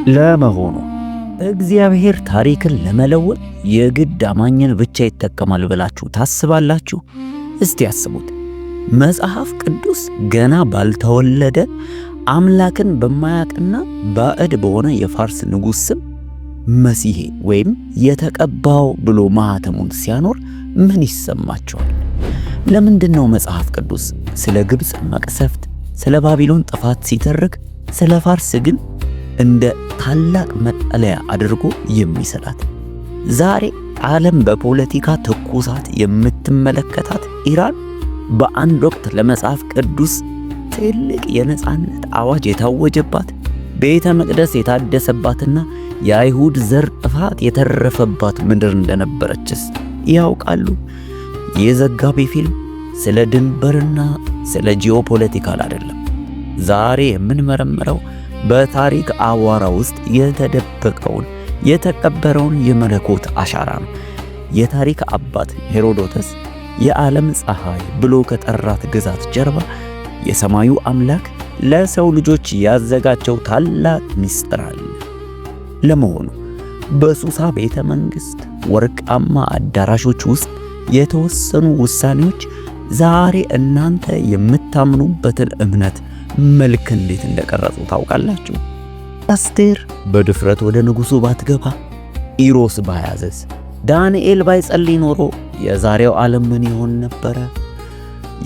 ለመሆኑ እግዚአብሔር ታሪክን ለመለወጥ የግድ አማኝን ብቻ ይጠቀማል ብላችሁ ታስባላችሁ? እስቲ ያስቡት። መጽሐፍ ቅዱስ ገና ባልተወለደ አምላክን በማያውቅና ባዕድ በሆነ የፋርስ ንጉሥ ስም መሲሄ ወይም የተቀባው ብሎ ማኅተሙን ሲያኖር ምን ይሰማቸዋል? ለምንድነው መጽሐፍ ቅዱስ ስለ ግብፅ መቅሰፍት፣ ስለ ባቢሎን ጥፋት ሲተርክ፣ ስለ ፋርስ ግን እንደ ታላቅ መጠለያ አድርጎ የሚሰጣት? ዛሬ ዓለም በፖለቲካ ትኩሳት የምትመለከታት ኢራን በአንድ ወቅት ለመጽሐፍ ቅዱስ ትልቅ የነጻነት አዋጅ የታወጀባት፣ ቤተ መቅደስ የታደሰባትና የአይሁድ ዘር ጥፋት የተረፈባት ምድር እንደነበረችስ ያውቃሉ? ይህ ዘጋቢ ፊልም ስለ ድንበርና ስለ ጂኦፖለቲካል አይደለም። ዛሬ የምንመረምረው በታሪክ አዋራ ውስጥ የተደበቀውን የተቀበረውን የመለኮት አሻራ ነው። የታሪክ አባት ሄሮዶተስ የዓለም ፀሐይ ብሎ ከጠራት ግዛት ጀርባ የሰማዩ አምላክ ለሰው ልጆች ያዘጋጀው ታላቅ ምስጢር አለ። ለመሆኑ በሱሳ ቤተ መንግሥት ወርቃማ አዳራሾች ውስጥ የተወሰኑ ውሳኔዎች ዛሬ እናንተ የምታምኑበትን እምነት መልክ እንዴት እንደቀረጹ ታውቃላችሁ? አስቴር በድፍረት ወደ ንጉሡ ባትገባ፣ ኢሮስ ባያዘዝ፣ ዳንኤል ባይጸልይ ኖሮ የዛሬው ዓለም ምን ይሆን ነበረ?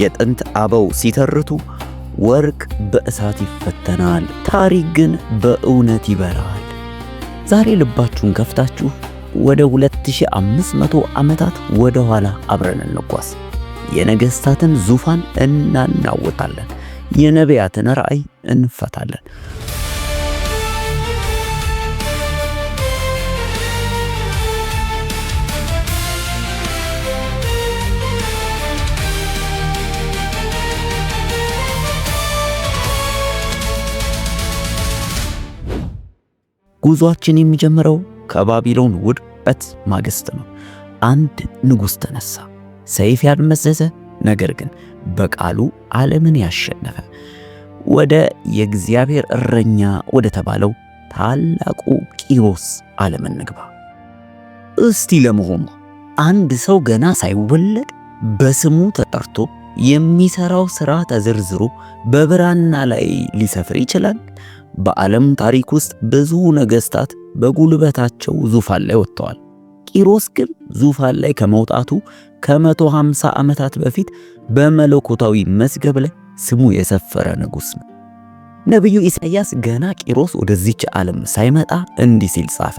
የጥንት አበው ሲተርቱ ወርቅ በእሳት ይፈተናል፣ ታሪክ ግን በእውነት ይበራል። ዛሬ ልባችሁን ከፍታችሁ ወደ 2500 ዓመታት ወደ ኋላ አብረን እንጓዝ። የነገሥታትን ዙፋን እናናውጣለን፣ የነቢያትን ራእይ እንፈታለን። ጉዟችን የሚጀምረው ከባቢሎን ውድቀት ማግስት ነው። አንድ ንጉሥ ተነሳ፣ ሰይፍ ያልመዘዘ ነገር ግን በቃሉ ዓለምን ያሸነፈ። ወደ የእግዚአብሔር እረኛ ወደ ተባለው ታላቁ ቂሮስ ዓለም እንግባ። እስቲ ለመሆኑ አንድ ሰው ገና ሳይወለድ በስሙ ተጠርቶ የሚሰራው ሥራ ተዘርዝሮ በብራና ላይ ሊሰፍር ይችላል? በዓለም ታሪክ ውስጥ ብዙ ነገሥታት በጉልበታቸው ዙፋን ላይ ወጥተዋል። ቂሮስ ግን ዙፋን ላይ ከመውጣቱ ከ150 ዓመታት በፊት በመለኮታዊ መዝገብ ላይ ስሙ የሰፈረ ንጉሥ ነው። ነቢዩ ኢሳይያስ ገና ቂሮስ ወደዚች ዓለም ሳይመጣ እንዲህ ሲል ጻፈ።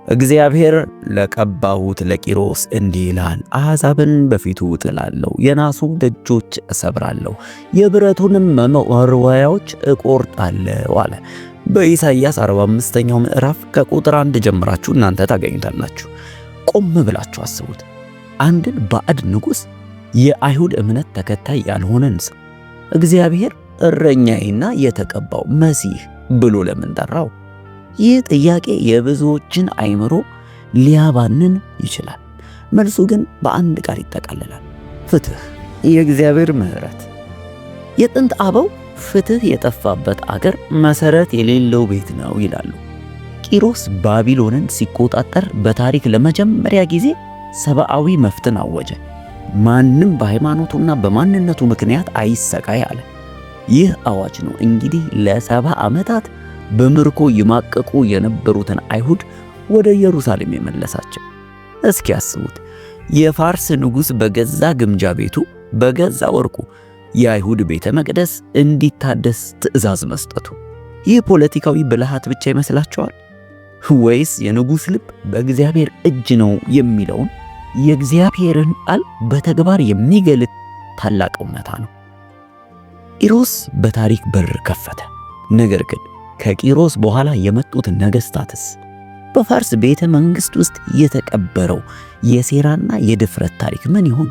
እግዚአብሔር ለቀባሁት ለቂሮስ እንዲህ ይላል፣ አሕዛብን በፊቱ እጥላለሁ፣ የናሱን ደጆች እሰብራለሁ፣ የብረቱንም መወርወያዎች እቆርጣለሁ አለ። በኢሳይያስ 45ኛው ምዕራፍ ከቁጥር 1 ጀምራችሁ እናንተ ታገኙታላችሁ። ቆም ብላችሁ አስቡት። አንድን ባዕድ ንጉሥ፣ የአይሁድ እምነት ተከታይ ያልሆነን ሰው እግዚአብሔር እረኛዬና የተቀባው መሲህ ብሎ ለምን ጠራው? ይህ ጥያቄ የብዙዎችን አይምሮ ሊያባንን ይችላል። መልሱ ግን በአንድ ቃል ይጠቃልላል፣ ፍትህ፣ የእግዚአብሔር ምሕረት። የጥንት አበው ፍትህ የጠፋበት አገር መሰረት የሌለው ቤት ነው ይላሉ። ቂሮስ ባቢሎንን ሲቆጣጠር በታሪክ ለመጀመሪያ ጊዜ ሰብአዊ መፍትን አወጀ። ማንም በሃይማኖቱና በማንነቱ ምክንያት አይሰቃይ አለ። ይህ አዋጅ ነው እንግዲህ ለ70 ዓመታት በምርኮ ይማቀቁ የነበሩትን አይሁድ ወደ ኢየሩሳሌም የመለሳቸው። እስኪ ያስቡት፣ የፋርስ ንጉሥ በገዛ ግምጃ ቤቱ በገዛ ወርቁ የአይሁድ ቤተ መቅደስ እንዲታደስ ትእዛዝ መስጠቱ። ይህ ፖለቲካዊ ብልሃት ብቻ ይመስላችኋል? ወይስ የንጉሥ ልብ በእግዚአብሔር እጅ ነው የሚለውን የእግዚአብሔርን ቃል በተግባር የሚገልጥ ታላቅ እውነታ ነው? ቂሮስ በታሪክ በር ከፈተ። ነገር ግን ከቂሮስ በኋላ የመጡት ነገሥታትስ? በፋርስ ቤተ መንግሥት ውስጥ የተቀበረው የሴራና የድፍረት ታሪክ ምን ይሆን?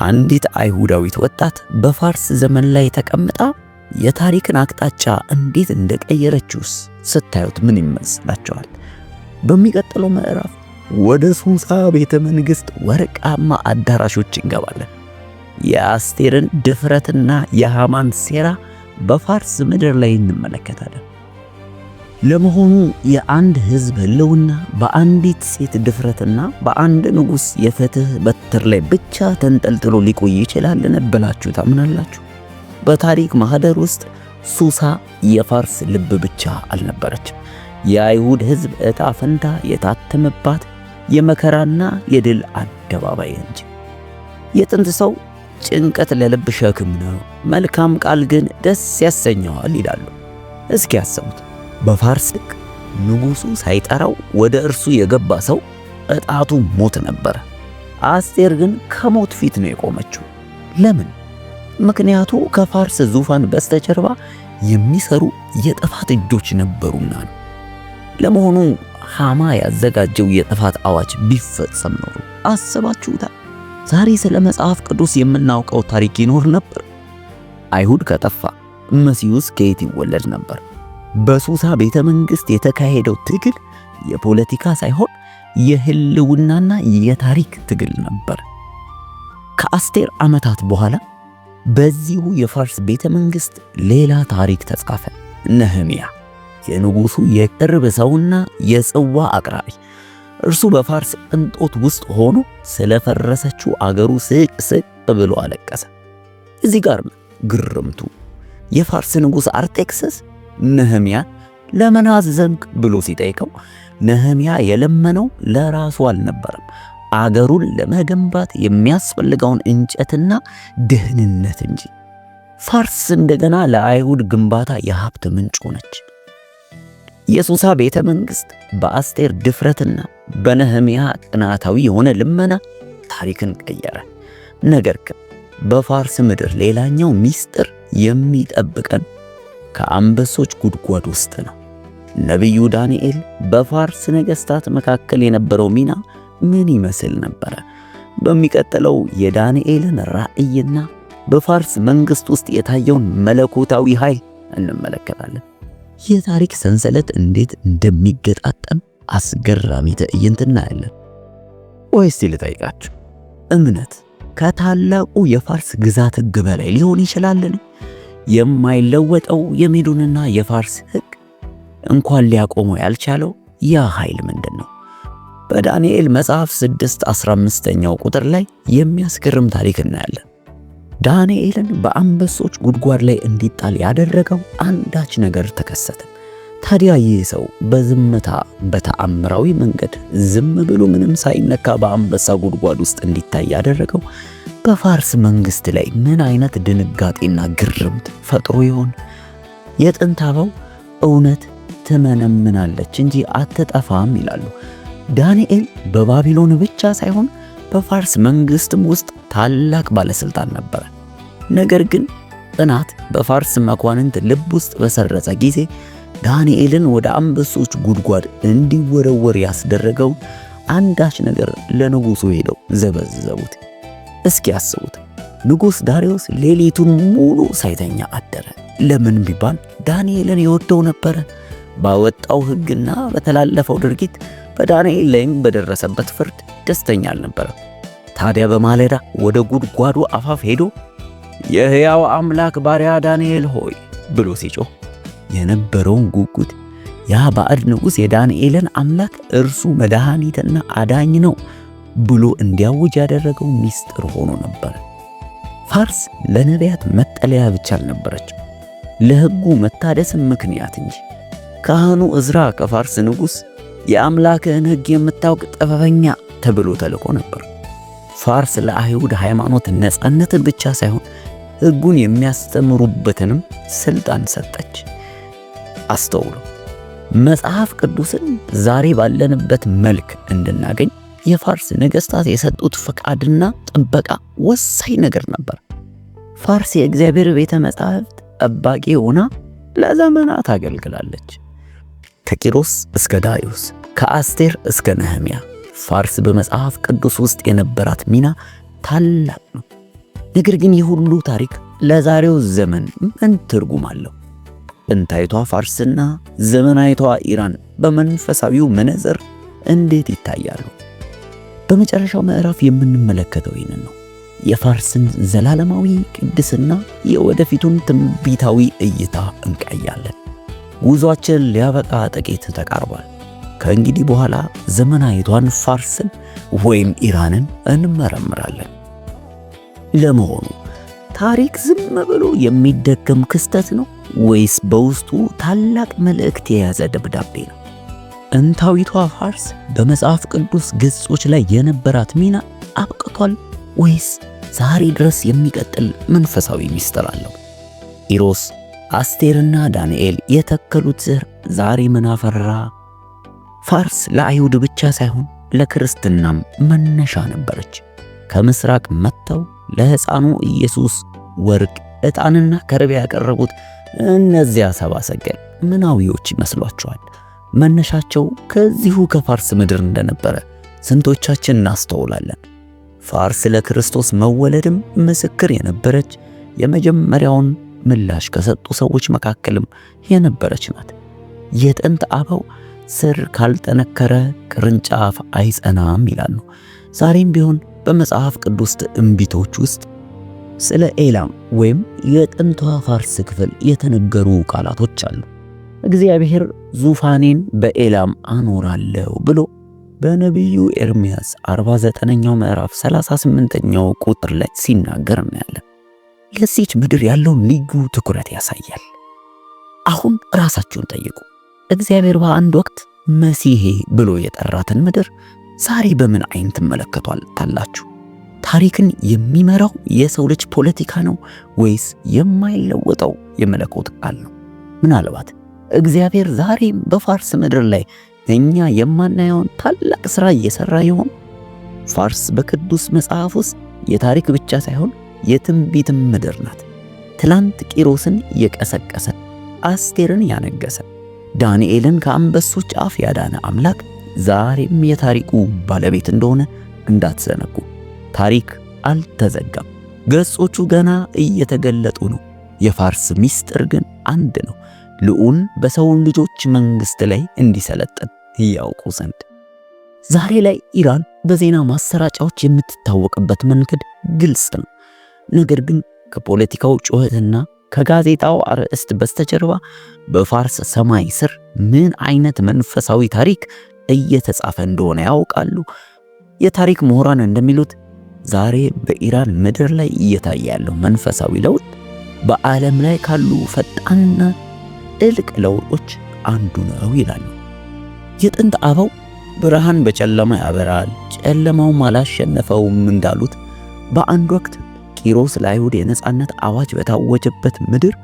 አንዲት አይሁዳዊት ወጣት በፋርስ ዘመን ላይ ተቀምጣ የታሪክን አቅጣጫ እንዴት እንደቀየረችውስ ስታዩት ምን ይመስላችኋል? በሚቀጥለው ምዕራፍ ወደ ሱሳ ቤተ መንግሥት ወርቃማ አዳራሾች እንገባለን። የአስቴርን ድፍረትና የሃማን ሴራ በፋርስ ምድር ላይ እንመለከታለን። ለመሆኑ የአንድ ሕዝብ ህልውና በአንዲት ሴት ድፍረትና በአንድ ንጉሥ የፍትህ በትር ላይ ብቻ ተንጠልጥሎ ሊቆይ ይችላልን ብላችሁ ታምናላችሁ? በታሪክ ማህደር ውስጥ ሱሳ የፋርስ ልብ ብቻ አልነበረችም። የአይሁድ ሕዝብ ዕጣ ፈንታ የታተመባት የመከራና የድል አደባባይ እንጂ። የጥንት ሰው ጭንቀት ለልብ ሸክም ነው፣ መልካም ቃል ግን ደስ ያሰኘዋል ይላሉ። እስኪ ያሰቡት። በፋርስ ሕግ ንጉሡ ሳይጠራው ወደ እርሱ የገባ ሰው ዕጣቱ ሞት ነበረ። አስቴር ግን ከሞት ፊት ነው የቆመችው። ለምን? ምክንያቱ ከፋርስ ዙፋን በስተጀርባ የሚሰሩ የጥፋት እጆች ነበሩና ነው። ለመሆኑ ሃማ ያዘጋጀው የጥፋት አዋጅ ቢፈጸም ኖሮ አስባችሁታል? ዛሬ ስለ መጽሐፍ ቅዱስ የምናውቀው ታሪክ ይኖር ነበር? አይሁድ ከጠፋ መሲሁስ ከየት ይወለድ ነበር? በሱሳ ቤተ መንግሥት የተካሄደው ትግል የፖለቲካ ሳይሆን የህልውናና የታሪክ ትግል ነበር። ከአስቴር ዓመታት በኋላ በዚሁ የፋርስ ቤተ መንግሥት ሌላ ታሪክ ተጻፈ። ነህምያ የንጉሡ የቅርብ ሰውና የጽዋ አቅራቢ፣ እርሱ በፋርስ ቅንጦት ውስጥ ሆኖ ስለፈረሰችው አገሩ ስቅ ብሎ አለቀሰ። እዚህ ጋር ግርምቱ የፋርስ ንጉሥ አርጤክስስ ነህምያ ለምን አዘንክ ብሎ ሲጠይቀው ነህምያ የለመነው ለራሱ አልነበረም፣ አገሩን ለመገንባት የሚያስፈልገውን እንጨትና ደህንነት እንጂ። ፋርስ እንደገና ለአይሁድ ግንባታ የሀብት ምንጭ ሆነች። የሱሳ ቤተ መንግሥት በአስቴር ድፍረትና በነህምያ ጥናታዊ የሆነ ልመና ታሪክን ቀየረ። ነገር ግን በፋርስ ምድር ሌላኛው ሚስጥር የሚጠብቀን ከአንበሶች ጉድጓድ ውስጥ ነው። ነቢዩ ዳንኤል በፋርስ ነገሥታት መካከል የነበረው ሚና ምን ይመስል ነበረ? በሚቀጥለው የዳንኤልን ራእይና በፋርስ መንግሥት ውስጥ የታየውን መለኮታዊ ኃይል እንመለከታለን። የታሪክ ሰንሰለት እንዴት እንደሚገጣጠም አስገራሚ ትዕይንት እናያለን። ወይስ ልጠይቃችሁ፣ እምነት ከታላቁ የፋርስ ግዛት ሕግ በላይ ሊሆን ይችላልን? የማይለወጠው የሜዶንና የፋርስ ሕግ እንኳን ሊያቆመው ያልቻለው ያ ኃይል ምንድን ነው? በዳንኤል መጽሐፍ 6:15ኛው ቁጥር ላይ የሚያስገርም ታሪክ እናያለን። ዳንኤልን በአንበሶች ጉድጓድ ላይ እንዲጣል ያደረገው አንዳች ነገር ተከሰተ። ታዲያ ይህ ሰው በዝምታ በተአምራዊ መንገድ ዝም ብሎ ምንም ሳይነካ በአንበሳ ጉድጓድ ውስጥ እንዲታይ ያደረገው በፋርስ መንግሥት ላይ ምን አይነት ድንጋጤና ግርምት ፈጥሮ ይሆን? የጥንት አበው እውነት ትመነምናለች እንጂ አትጠፋም ይላሉ። ዳንኤል በባቢሎን ብቻ ሳይሆን በፋርስ መንግሥትም ውስጥ ታላቅ ባለስልጣን ነበረ። ነገር ግን ጥናት በፋርስ መኳንንት ልብ ውስጥ በሰረጸ ጊዜ ዳንኤልን ወደ አንበሶች ጉድጓድ እንዲወረወር ያስደረገው አንዳች ነገር ለንጉሡ ሄደው ዘበዘቡት። እስኪ ያስቡት። ንጉሥ ዳርዮስ ሌሊቱን ሙሉ ሳይተኛ አደረ። ለምን ቢባል ዳንኤልን ይወደው ነበረ። ባወጣው ሕግና በተላለፈው ድርጊት በዳንኤል ላይም በደረሰበት ፍርድ ደስተኛ አልነበረም። ታዲያ በማለዳ ወደ ጉድጓዱ አፋፍ ሄዶ የሕያው አምላክ ባሪያ ዳንኤል ሆይ ብሎ ሲጮህ የነበረውን ጉጉት ያ ባዕድ ንጉሥ የዳንኤልን አምላክ እርሱ መድኃኒትና አዳኝ ነው ብሎ እንዲያውጅ ያደረገው ሚስጥር ሆኖ ነበር። ፋርስ ለነቢያት መጠለያ ብቻ አልነበረችም፣ ለሕጉ መታደስም ምክንያት እንጂ። ካህኑ ዕዝራ ከፋርስ ንጉሥ የአምላክህን ሕግ የምታውቅ ጥበበኛ ተብሎ ተልኮ ነበር። ፋርስ ለአይሁድ ሃይማኖት ነጻነትን ብቻ ሳይሆን ሕጉን የሚያስተምሩበትንም ሥልጣን ሰጠች። አስተውሉ። መጽሐፍ ቅዱስን ዛሬ ባለንበት መልክ እንድናገኝ የፋርስ ነገሥታት የሰጡት ፈቃድና ጥበቃ ወሳኝ ነገር ነበር። ፋርስ የእግዚአብሔር ቤተ መጻሕፍት ጠባቂ ሆና ለዘመናት አገልግላለች። ከቂሮስ እስከ ዳሪዮስ፣ ከአስቴር እስከ ነህምያ ፋርስ በመጽሐፍ ቅዱስ ውስጥ የነበራት ሚና ታላቅ ነው። ነገር ግን ይህ ሁሉ ታሪክ ለዛሬው ዘመን ምን ትርጉም አለው? ጥንታዊቷ ፋርስና ዘመናዊቷ ኢራን በመንፈሳዊው መነጽር እንዴት ይታያሉ? በመጨረሻው ምዕራፍ የምንመለከተው ይህንን ነው። የፋርስን ዘላለማዊ ቅድስና፣ የወደፊቱን ትንቢታዊ እይታ እንቃያለን። ጉዟችን ሊያበቃ ጥቂት ተቃርቧል። ከእንግዲህ በኋላ ዘመናዊቷን ፋርስን ወይም ኢራንን እንመረምራለን። ለመሆኑ ታሪክ ዝም ብሎ የሚደገም ክስተት ነው ወይስ በውስጡ ታላቅ መልእክት የያዘ ደብዳቤ ነው? ጥንታዊቷ ፋርስ በመጽሐፍ ቅዱስ ገጾች ላይ የነበራት ሚና አብቅቷል ወይስ ዛሬ ድረስ የሚቀጥል መንፈሳዊ ሚስጥር አለው? ቂሮስ፣ አስቴርና ዳንኤል የተከሉት ዘር ዛሬ ምን አፈራ? ፋርስ ለአይሁድ ብቻ ሳይሆን ለክርስትናም መነሻ ነበረች። ከምስራቅ መጥተው ለሕፃኑ ኢየሱስ ወርቅ፣ ዕጣንና ከርቤ ያቀረቡት እነዚያ ሰብአ ሰገል ምናዊዎች ይመስሏቸዋል? መነሻቸው ከዚሁ ከፋርስ ምድር እንደነበረ ስንቶቻችን እናስተውላለን? ፋርስ ለክርስቶስ መወለድም ምስክር የነበረች የመጀመሪያውን ምላሽ ከሰጡ ሰዎች መካከልም የነበረች ናት። የጥንት አበው ስር ካልጠነከረ ቅርንጫፍ አይጸናም ይላሉ። ዛሬም ቢሆን በመጽሐፍ ቅዱስ ትንቢቶች ውስጥ ስለ ኤላም ወይም የጥንቷ ፋርስ ክፍል የተነገሩ ቃላቶች አሉ። እግዚአብሔር ዙፋኔን በኤላም አኖራለሁ ብሎ በነቢዩ ኤርምያስ 49ኛው ምዕራፍ 38ኛው ቁጥር ላይ ሲናገር እናያለን። ለዚች ምድር ያለውን ልዩ ትኩረት ያሳያል። አሁን ራሳችሁን ጠይቁ። እግዚአብሔር በአንድ ወቅት መሲሄ ብሎ የጠራትን ምድር ዛሬ በምን አይን ትመለከቷታላችሁ? ታሪክን የሚመራው የሰው ልጅ ፖለቲካ ነው ወይስ የማይለወጠው የመለኮት ቃል ነው? ምናልባት እግዚአብሔር ዛሬም በፋርስ ምድር ላይ እኛ የማናየውን ታላቅ ሥራ እየሠራ ይሆን? ፋርስ በቅዱስ መጽሐፍ ውስጥ የታሪክ ብቻ ሳይሆን የትንቢትም ምድር ናት። ትላንት ቂሮስን የቀሰቀሰ፣ አስቴርን ያነገሰ፣ ዳንኤልን ከአንበሶች አፍ ያዳነ አምላክ ዛሬም የታሪኩ ባለቤት እንደሆነ እንዳትዘነጉ። ታሪክ አልተዘጋም፣ ገጾቹ ገና እየተገለጡ ነው። የፋርስ ምስጢር ግን አንድ ነው፣ ልዑል በሰው ልጆች መንግሥት ላይ እንዲሰለጥን ያውቁ ዘንድ። ዛሬ ላይ ኢራን በዜና ማሰራጫዎች የምትታወቅበት መንገድ ግልጽ ነው። ነገር ግን ከፖለቲካው ጩኸትና ከጋዜጣው አርዕስት በስተጀርባ በፋርስ ሰማይ ስር ምን አይነት መንፈሳዊ ታሪክ እየተጻፈ እንደሆነ ያውቃሉ? የታሪክ ምሁራን እንደሚሉት ዛሬ በኢራን ምድር ላይ እየታየ ያለው መንፈሳዊ ለውጥ በዓለም ላይ ካሉ ፈጣንና ጥልቅ ለውጦች አንዱ ነው ይላሉ። የጥንት አበው ብርሃን በጨለማ ያበራል፣ ጨለማውም አላሸነፈውም እንዳሉት በአንድ ወቅት ቂሮስ ለአይሁድ የነጻነት አዋጅ በታወጀበት ምድር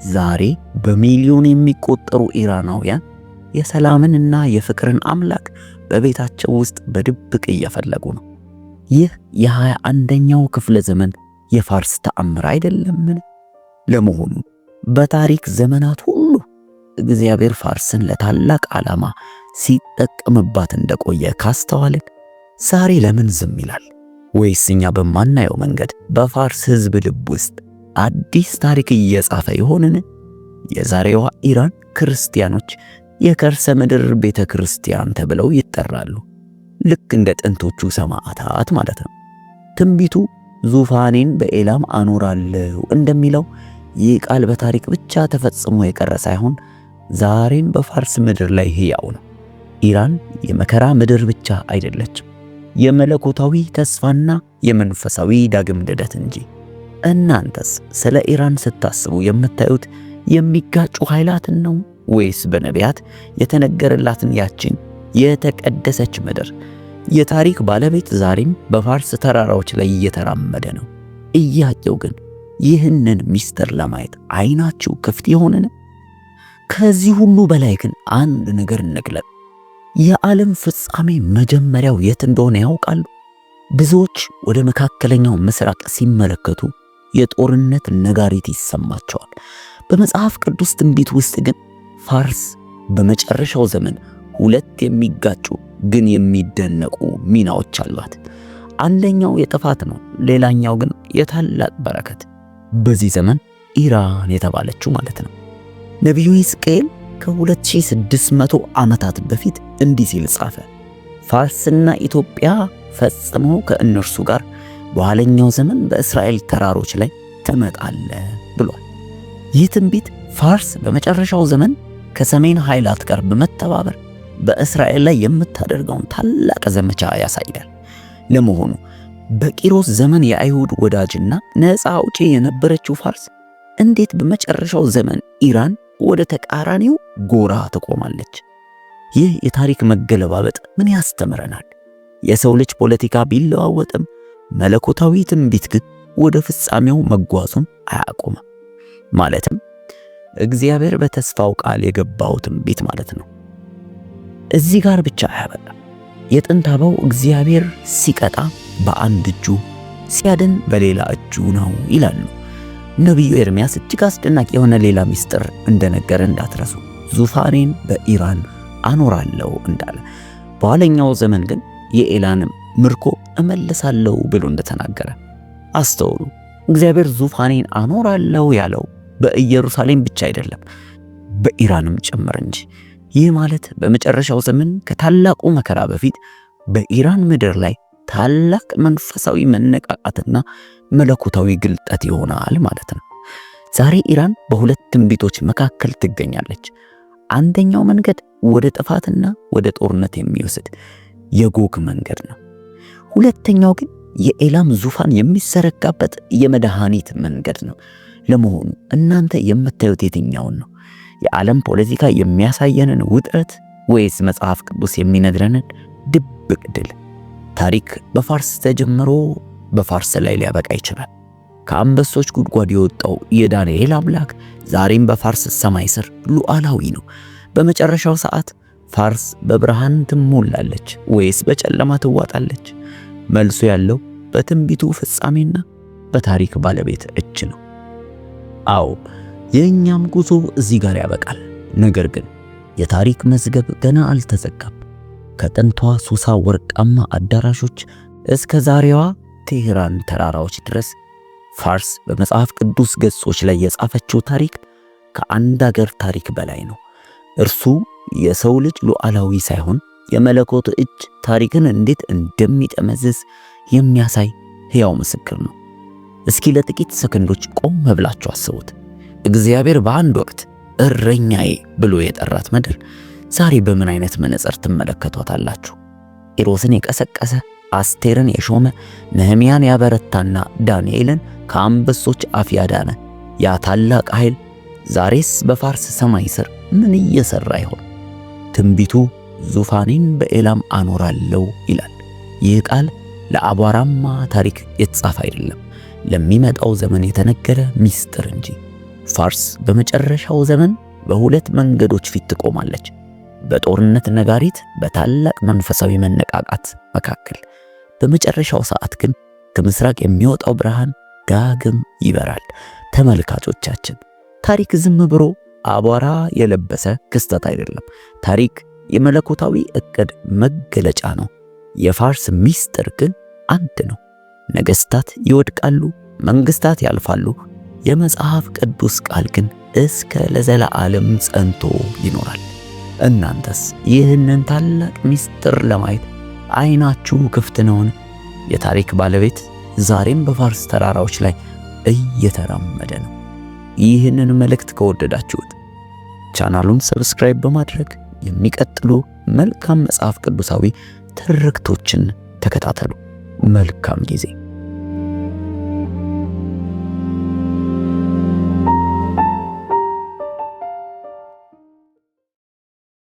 ዛሬ በሚሊዮን የሚቆጠሩ ኢራናውያን የሰላምንና የፍቅርን አምላክ በቤታቸው ውስጥ በድብቅ እየፈለጉ ነው። ይህ የ21ኛው ክፍለ ዘመን የፋርስ ተአምር አይደለምን? ለመሆኑ በታሪክ ዘመናት ሁሉ እግዚአብሔር ፋርስን ለታላቅ ዓላማ ሲጠቀምባት እንደቆየ ካስተዋልን ዛሬ ለምን ዝም ይላል? ወይስ እኛ በማናየው መንገድ በፋርስ ሕዝብ ልብ ውስጥ አዲስ ታሪክ እየጻፈ ይሆንን? የዛሬዋ ኢራን ክርስቲያኖች የከርሰ ምድር ቤተ ክርስቲያን ተብለው ይጠራሉ። ልክ እንደ ጥንቶቹ ሰማዕታት ማለት ነው። ትንቢቱ ዙፋኔን በኤላም አኖራለሁ እንደሚለው ይህ ቃል በታሪክ ብቻ ተፈጽሞ የቀረ ሳይሆን ዛሬም በፋርስ ምድር ላይ ሕያው ነው። ኢራን የመከራ ምድር ብቻ አይደለችም፣ የመለኮታዊ ተስፋና የመንፈሳዊ ዳግም ልደት እንጂ። እናንተስ ስለ ኢራን ስታስቡ የምታዩት የሚጋጩ ኃይላትን ነው ወይስ በነቢያት የተነገረላትን ያችን የተቀደሰች ምድር? የታሪክ ባለቤት ዛሬም በፋርስ ተራራዎች ላይ እየተራመደ ነው። ጥያቄው ግን ይህንን ሚስጥር ለማየት አይናችሁ ክፍት ይሆንን? ከዚህ ሁሉ በላይ ግን አንድ ነገር እንግለጥ። የዓለም ፍጻሜ መጀመሪያው የት እንደሆነ ያውቃሉ? ብዙዎች ወደ መካከለኛው ምስራቅ ሲመለከቱ የጦርነት ነጋሪት ይሰማቸዋል። በመጽሐፍ ቅዱስ ትንቢት ውስጥ ግን ፋርስ በመጨረሻው ዘመን ሁለት የሚጋጩ ግን የሚደነቁ ሚናዎች አሏት። አንደኛው የጥፋት ነው፣ ሌላኛው ግን የታላቅ በረከት። በዚህ ዘመን ኢራን የተባለችው ማለት ነው። ነቢዩ ሕዝቅኤል ከ2600 ዓመታት በፊት እንዲህ ሲል ጻፈ። ፋርስና ኢትዮጵያ ፈጽመው ከእነርሱ ጋር በኋለኛው ዘመን በእስራኤል ተራሮች ላይ ትመጣለ ብሏል። ይህ ትንቢት ፋርስ በመጨረሻው ዘመን ከሰሜን ኃይላት ጋር በመተባበር በእስራኤል ላይ የምታደርገውን ታላቅ ዘመቻ ያሳያል። ለመሆኑ በቂሮስ ዘመን የአይሁድ ወዳጅና ነፃ አውጪ የነበረችው ፋርስ እንዴት በመጨረሻው ዘመን ኢራን ወደ ተቃራኒው ጎራ ትቆማለች? ይህ የታሪክ መገለባበጥ ምን ያስተምረናል? የሰው ልጅ ፖለቲካ ቢለዋወጥም መለኮታዊ ትንቢት ግን ወደ ፍጻሜው መጓዙን አያቆምም። ማለትም እግዚአብሔር በተስፋው ቃል የገባው ትንቢት ማለት ነው። እዚህ ጋር ብቻ አያበቃም። የጥንት አበው እግዚአብሔር ሲቀጣ በአንድ እጁ ሲያድን በሌላ እጁ ነው ይላሉ። ነቢዩ ኤርምያስ እጅግ አስደናቂ የሆነ ሌላ ምስጢር እንደነገረ እንዳትረሱ። ዙፋኔን በኢራን አኖራለሁ እንዳለ፣ በኋለኛው ዘመን ግን የኤላን ምርኮ እመልሳለሁ ብሎ እንደተናገረ አስተውሉ። እግዚአብሔር ዙፋኔን አኖራለሁ ያለው በኢየሩሳሌም ብቻ አይደለም፣ በኢራንም ጭምር እንጂ። ይህ ማለት በመጨረሻው ዘመን ከታላቁ መከራ በፊት በኢራን ምድር ላይ ታላቅ መንፈሳዊ መነቃቃትና መለኮታዊ ግልጠት ይሆናል ማለት ነው። ዛሬ ኢራን በሁለት ትንቢቶች መካከል ትገኛለች። አንደኛው መንገድ ወደ ጥፋትና ወደ ጦርነት የሚወስድ የጎግ መንገድ ነው። ሁለተኛው ግን የኤላም ዙፋን የሚዘረጋበት የመድኃኒት መንገድ ነው። ለመሆኑ እናንተ የምታዩት የትኛውን ነው? የዓለም ፖለቲካ የሚያሳየንን ውጥረት ወይስ መጽሐፍ ቅዱስ የሚነግረንን ድብቅ ድል? ታሪክ በፋርስ ተጀምሮ በፋርስ ላይ ሊያበቃ ይችላል። ከአንበሶች ጉድጓድ የወጣው የዳንኤል አምላክ ዛሬም በፋርስ ሰማይ ስር ሉዓላዊ ነው። በመጨረሻው ሰዓት ፋርስ በብርሃን ትሞላለች ወይስ በጨለማ ትዋጣለች? መልሱ ያለው በትንቢቱ ፍጻሜና በታሪክ ባለቤት እጅ ነው። አዎ የእኛም ጉዞ እዚህ ጋር ያበቃል። ነገር ግን የታሪክ መዝገብ ገና አልተዘጋም። ከጥንቷ ሱሳ ወርቃማ አዳራሾች እስከ ዛሬዋ ቴህራን ተራራዎች ድረስ ፋርስ በመጽሐፍ ቅዱስ ገጾች ላይ የጻፈችው ታሪክ ከአንድ አገር ታሪክ በላይ ነው። እርሱ የሰው ልጅ ሉዓላዊ ሳይሆን የመለኮት እጅ ታሪክን እንዴት እንደሚጠመዝዝ የሚያሳይ ሕያው ምስክር ነው። እስኪ ለጥቂት ሰከንዶች ቆም ብላችሁ አስቡት። እግዚአብሔር በአንድ ወቅት እረኛዬ ብሎ የጠራት ምድር ዛሬ በምን አይነት መነጽር ትመለከቷታላችሁ? ቂሮስን የቀሰቀሰ፣ አስቴርን የሾመ፣ ነህምያን ያበረታና ዳንኤልን ከአንበሶች አፍ ያዳነ ያ ታላቅ ኃይል ዛሬስ በፋርስ ሰማይ ስር ምን እየሰራ ይሆን? ትንቢቱ ዙፋኔን በኤላም አኖራለሁ ይላል። ይህ ቃል ለአቧራማ ታሪክ የተጻፈ አይደለም፣ ለሚመጣው ዘመን የተነገረ ሚስጥር እንጂ። ፋርስ በመጨረሻው ዘመን በሁለት መንገዶች ፊት ትቆማለች። በጦርነት ነጋሪት፣ በታላቅ መንፈሳዊ መነቃቃት መካከል። በመጨረሻው ሰዓት ግን ከምስራቅ የሚወጣው ብርሃን ዳግም ይበራል። ተመልካቾቻችን፣ ታሪክ ዝም ብሎ አቧራ የለበሰ ክስተት አይደለም። ታሪክ የመለኮታዊ ዕቅድ መገለጫ ነው። የፋርስ ሚስጥር ግን አንድ ነው። ነገሥታት ይወድቃሉ፣ መንግስታት ያልፋሉ። የመጽሐፍ ቅዱስ ቃል ግን እስከ ለዘላለም ጸንቶ ይኖራል። እናንተስ ይህንን ታላቅ ሚስጥር ለማየት አይናችሁ ክፍት ነውን? የታሪክ ባለቤት ዛሬም በፋርስ ተራራዎች ላይ እየተራመደ ነው። ይህንን መልእክት ከወደዳችሁት ቻናሉን ሰብስክራይብ በማድረግ የሚቀጥሉ መልካም መጽሐፍ ቅዱሳዊ ትርክቶችን ተከታተሉ። መልካም ጊዜ